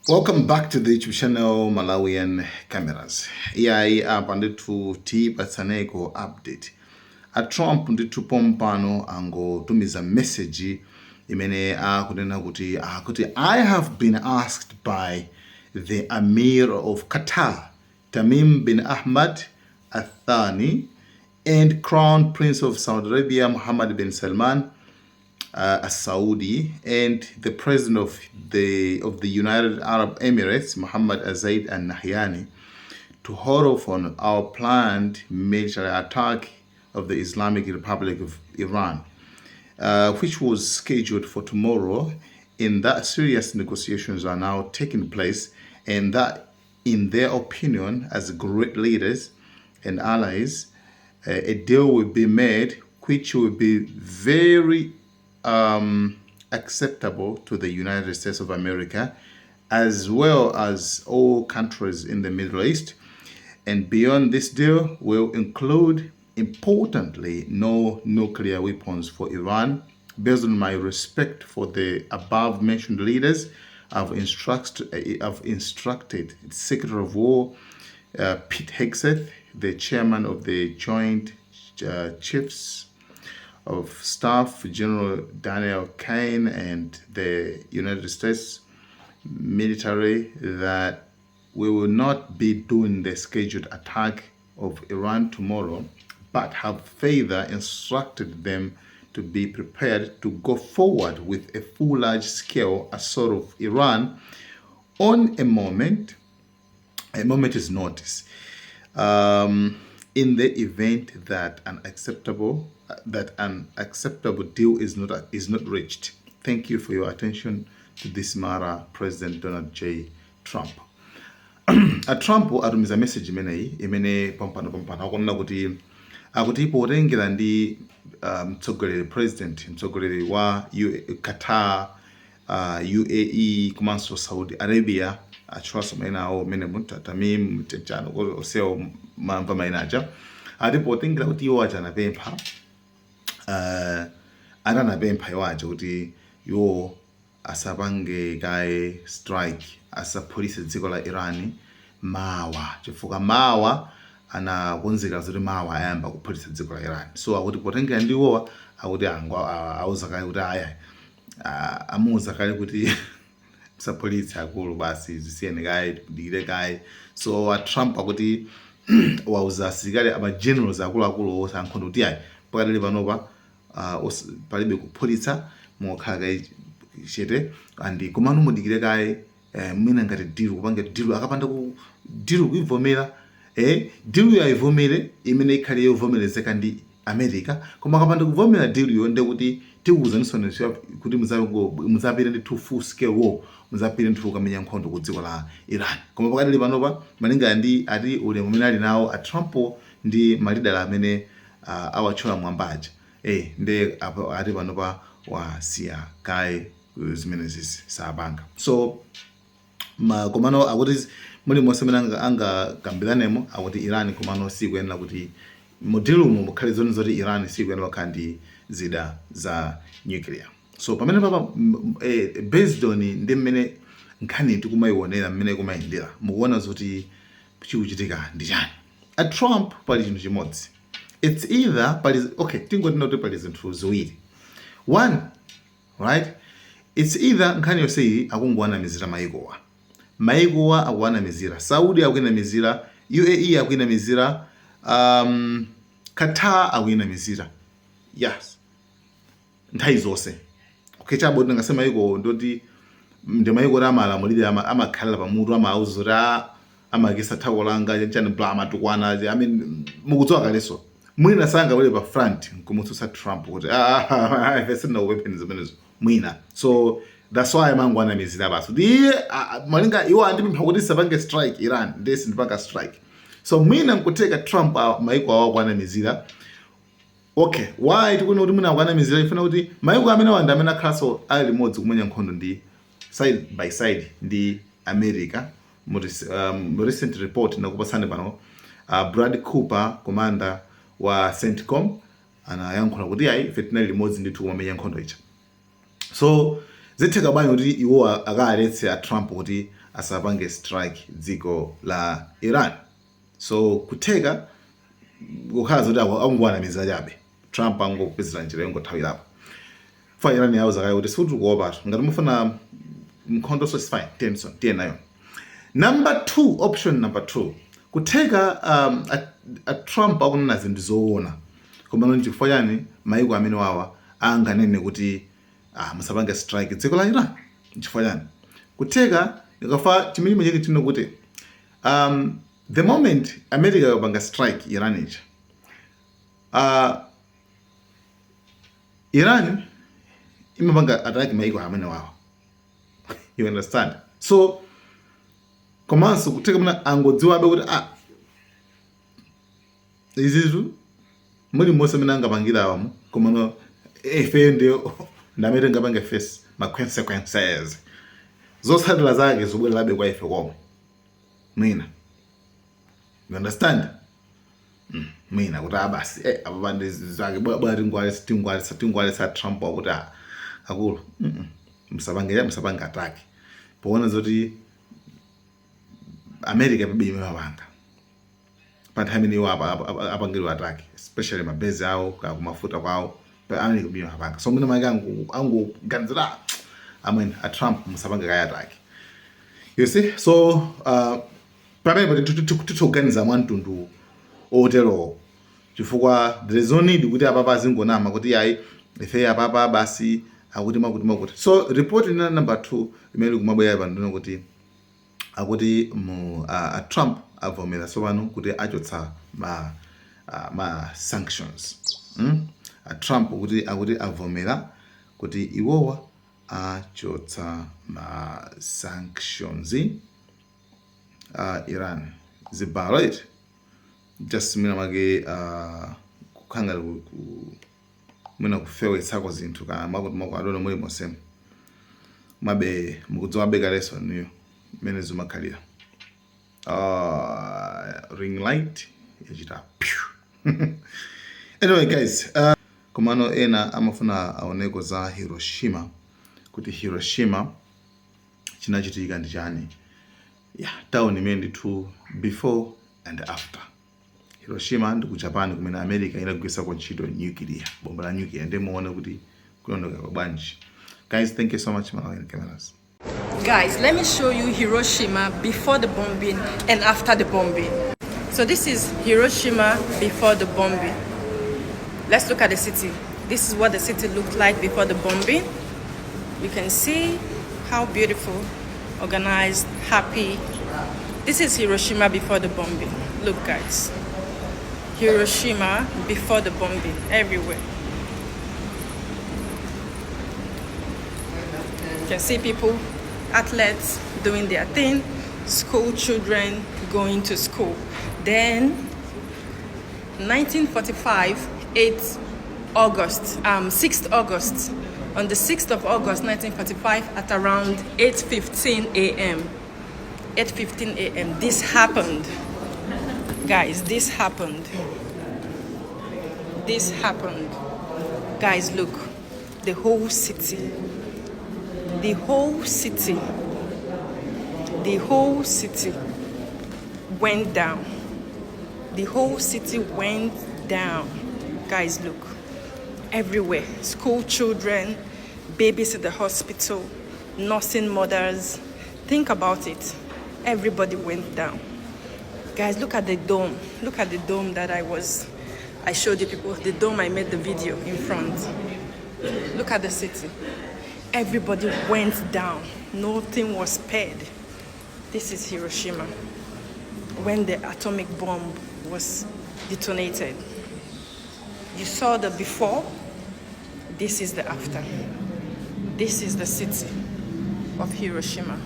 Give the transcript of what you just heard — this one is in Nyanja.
Welcome back to the YouTube channel Malawian Cameras. Iyai apa ndithu tipatsaneko update. A Trump ndithu pompano angotumiza message imene akunena kuti I have been asked by the Emir of Qatar, Tamim bin Hamad Thani, and Crown Prince of Saudi Arabia, Mohammed bin Salman, a Saudi, and the president of the United Arab Emirates, Mohammed, Zayed and Nahyan, to hold off on our planned military attack of the Islamic Republic of Iran, which was scheduled for tomorrow. In that, serious negotiations are now taking place, and that, in their opinion, as great leaders and allies, a deal will be made which will be very acceptable to the United States of America, as well as all countries in the Middle East. And beyond this deal will include, importantly, no nuclear weapons for Iran. Based on my respect for the above mentioned leaders, I've instructed Secretary of War Pete Hegseth, the chairman of the Joint Chiefs of Staff, General Daniel Caine, and the United States military, that we will not be doing the scheduled attack of Iran tomorrow, but have further instructed them to be prepared to go forward with a full large-scale assault of Iran on a moment's notice, in the event that an acceptable deal is not reached. Thank you for your attention to this matter, President Donald J. Trump. Trump atumiza message imene pompano akunena kuti potengera ndi mtsogoleri wa Qatar, UAE komanso Saudi Arabia, achulaso maina awo mene Tamim mtenchano oseo mamva maina aja, ati potengera kuti iwo achanapempha atanapempha iwo aja kuti iwo asapange kaye strike, asaphulitse dziko la Iran mawa, chifukwa mawa anakonzeka zoti mawa ayamba kuphulitsa dziko la Iran. So akuti potengera ndi iwowa akuti auza kale kuti aya amuza kale kuti msaphulitse akulu basi zisiyene kaye dikire kaye. So Trump akuti wauza asilikali ama generals akulu osankhondo kuti ayi pakadali panopa palibe kuphulitsa mokhala kaye chete, andi komano mudikire kaye mwina ngati deal kupanga deal akapanda ku deal kuivomera deal yaivomere imene ikhale yovomerezeka ndi America, koma akapanda kuvomera deal yonde kuti tikuuzanisoni kuti muzapita ndi full scale war, muzapita ndi kukamenya nkhondo ku dziko la Iran. Koma pakadali panopa malinga ndi ati ulemu umene ali nawo a Trump ndi malidala amene awatchula mwambaja nde ati panopa wasiya kaye zimenezi sapanga. So komano akuti muli monse mene angakambiranemo akuti Iran komano sikuyenera kuti mudilumu mukhale zoti Iran sikuyenera kukhala ndi zida za nuclear. So pamene papa based on ndi mmene nkhani tikumayionera mmene kumayendera mukuona zoti chikuchitika ndi chani. A Trump pali chinthu chimodzi, it's either tingoti kuti pali zinthu ziwiri. One, right, it's either nkhani yonseyi akungowanamizira maikowa akuwanamizira, Saudi akuwanamizira, UAE akuwanamizira, Qatar akuwanamizira. Yes, nthawi zonse. Chabo ndingasema maiko ndoti ndi maiko amalamulira amakhalira pamutu amauzura amakisa thako langa chani blama tukwana. I mean mukudziwa kaleso mwina sanga wale pa front kumutsusa Trump kuti ifese na weapons zimenezo mwina. So that's why amangwanamizira baso ndiye malinga iwo andipempha kuti sapange strike Iran ndesi ndipanga strike. So mwina nkuteka Trump maiko awo akwanamizira. Okay, why tikuna kuti mwina akwanamizira ifuna kuti maiko amene wanda amene akhaso ali limodzi kumenya nkhondo ndi side by side ndi America. Recent report nakupasani pano Brad Cooper, commander wa CENTCOM, anayankhula kuti ayi ife tinali limodzi ndithu kumenya nkhondo icha. So zitheka bwanji kuti iwo akaletse a Trump kuti asapange strike dziko la Iran. So kutheka kukhala zoti akungowanamiza chabe, Trump angopezera njira yongothawirapo. For Iran yawo zakaya kuti sikuopa ngati mufuna mkhondo, so it's fine, tiye nayo. Option number 2, kutheka a Trump akunena zinthu zoona, koma chifukwa chani maiko amene wawa anganene kuti musapange strike dziko la Iran chifukwa chani. Kutheka ikafa chimene chake chino kuti the moment America yapanga strike Iran ija, Iran imapanga attack maiko amene wawa, you understand? So komanso kutheka mna angodziwabe kuti izizu muli mose mena angapangira awamu, koma ife ndio ndamete ngapange face ma consequences zotsatira zake zobwerabe kwa ife komwe mwina, you understand? Mwina kuti abasi ababande zake bwati tingwalesa Trump wakuti akulu musapanga attack poona zoti America pabe imapanga pa nthawi imene iwo apangidwa attack, especially mabase awo kumafuta kwawo pa America pabe imapanga. So mwina make angoganizira amene a Trump musapanga kaya attack, you see. So pamene tikuganiza mwantundu otero chifukwa there is no need kuti apapa zingonama kuti ayi ife apapa basi akuti. So report number 2 imene kumabwera pano kuti akuti a Trump avomera sopano kuti achotsa ma sanctions. A Trump kuti avomera kuti iwowa achotsa ma sanctions Iran ziba, right? Just mina mage kukhanga mwina kufewetsako zinthu kana mako adono muli mosema mabe mukudziwa bega leso niyo mene zumakhalira ring light yachita anyway guys, komano ena amafuna aoneko za Hiroshima kuti Hiroshima chinachitika ndi chani. Town imene tu before and after. Hiroshima ndi ku Japan kumene America inagwisa kwa ntchito nuclear, bomba la nuclear, ndi muone kuti kuondoka kwa banji. Guys, thank you so much, Nahyan cameras. Guys, let me show you Hiroshima before the bombing and after the bombing. So this is Hiroshima before the bombing. Let's look at the city. This is what the city looked like before the bombing. You can see how beautiful, organized, happy. This is Hiroshima before the bombing. Look guys, Hiroshima before the bombing, everywhere. You can see people, athletes doing their thing, school children going to school. Then 1945, 6th August, on the 6th of August 1945 at around 8:15 a.m. 8:15 a.m. this happened. Guys, this happened. This happened. Guys, look, the whole city. The whole city went down. The whole city went down. Guys, look, everywhere. School children, babies at the hospital, nursing mothers. Think about it. Everybody went down. Guys, look at the dome. Look at the dome that I showed you people. The dome I made the video in front. Look at the city. Everybody went down. Nothing was spared. This is Hiroshima. When the atomic bomb was detonated. You saw the before. This is the after. This is the city of Hiroshima.